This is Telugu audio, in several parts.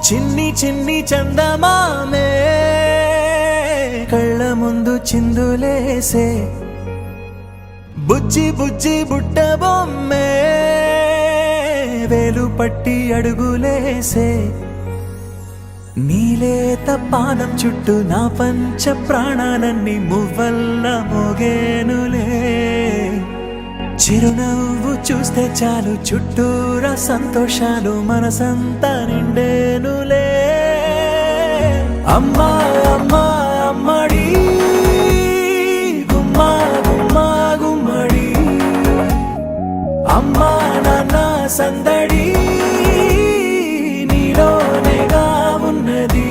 చిన్ని చిన్ని చందమామే కళ్ళ ముందు చిందులేసే బుజ్జి బుజ్జి బుట్ట బొమ్మే వేలు పట్టి అడుగులేసే నీలేత పానం చుట్టూ నా పంచ ప్రాణాలన్నీ మువ్వల్ల మోగేనులే చిరునవ్వు చూస్తే చాలు చుట్టూరా సంతోషాలు మనసంతా నిండేనులే అమ్మా అమ్మా అమ్మడి గుమ్మా గుమ్మా గుమ్మడి అమ్మా నాన్న సందడి నీలోనేగా ఉన్నది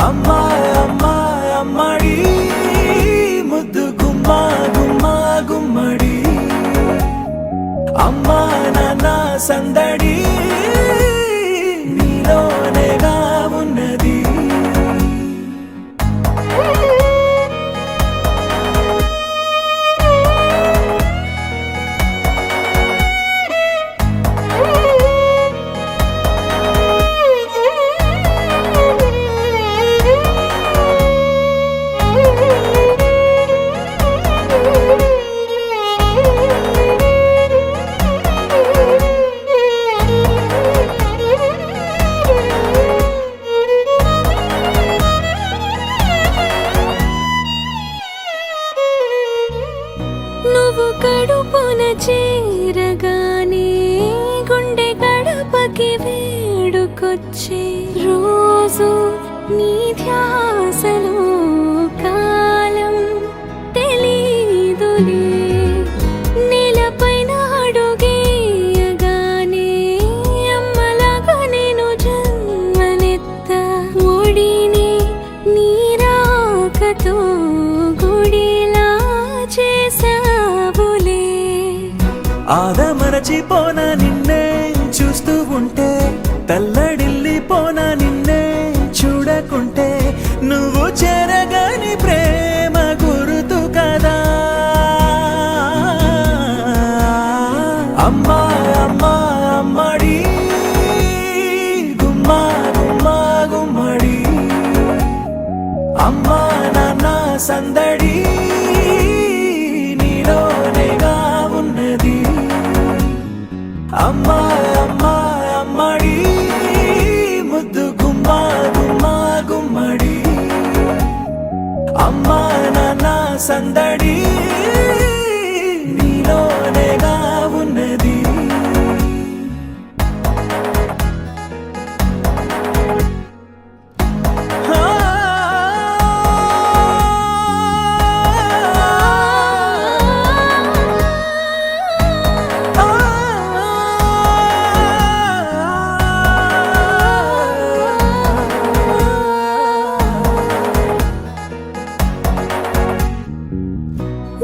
అమ్మా అమ్మా అమ్మడి ముద్దు గుమ్మా గుమ్మా గుమ్మడి అమ్మా నాన్న సందడి నీలోనేగా ఉన్నది నువ్వు కడుపున చేరగానే గుండె గడపకి వేడుకొచ్చే రోజు నీ ధ్యాసలో కాలం తెలీదులే నేలపైన అడుగేయగానే అమ్మలాగా నేను జన్మనెత్త ఒడిని నీరాకతో గుడిలా చేసావులే ఆదమరచిపోనా నిన్నే చూస్తూ ఉంటే తల్లడిల్లిపోనా నిన్నే చూడకుంటే నువ్వు చెరగని ప్రేమ గుర్తు కదా అమ్మా అమ్మా అమ్మడి గుమ్మా గుమ్మా గుమ్మడి అమ్మా నాన్న సందడి నీలోనేగా ఉన్నది అమ్మా అమ్మా అమ్మడి ముద్దు గుమ్మా గుమ్మా గుమ్మడి అమ్మా నాన్న సందడి నీలోనేగా ఉన్నది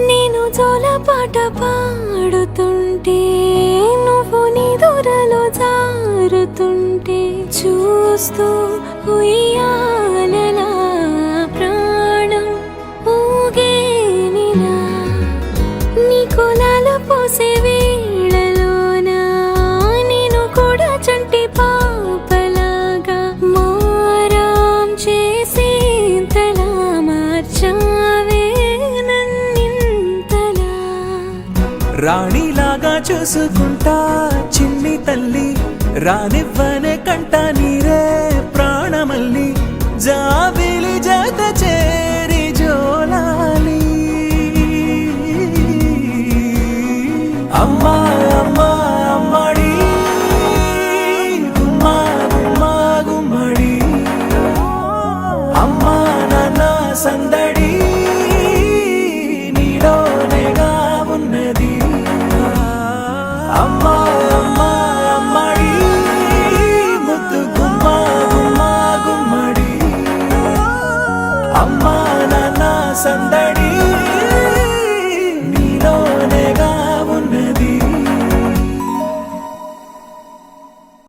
నేను జోలపాట పాడుతుంటే నువ్వు నిదురలో జారుతుంటే చూస్తూ ఉయ్యాలలా ప్రాణం ఊగేనిలా నీ కులాల పోసే వేళలోన నేను కూడా చంటి పాపలాగా మారాం చేసేంతలా మార్చావే రాణిలాగా చూసుకుంటా చిన్ని తల్లి రానివ్వనే కంట నీరే ప్రాణమల్లి జాబిలి జత చేరి జోలాలి అమ్మా అమ్మా అమ్మడి గుమ్మా గుమ్మా గుమ్మడి అమ్మా నాన్న సందడి నీలోనేగా ఉన్నది అమ్మా అమ్మా అమ్మడి ముద్దు గుమ్మా గుమ్మా గుమ్మడి అమ్మా నాన్న సందడి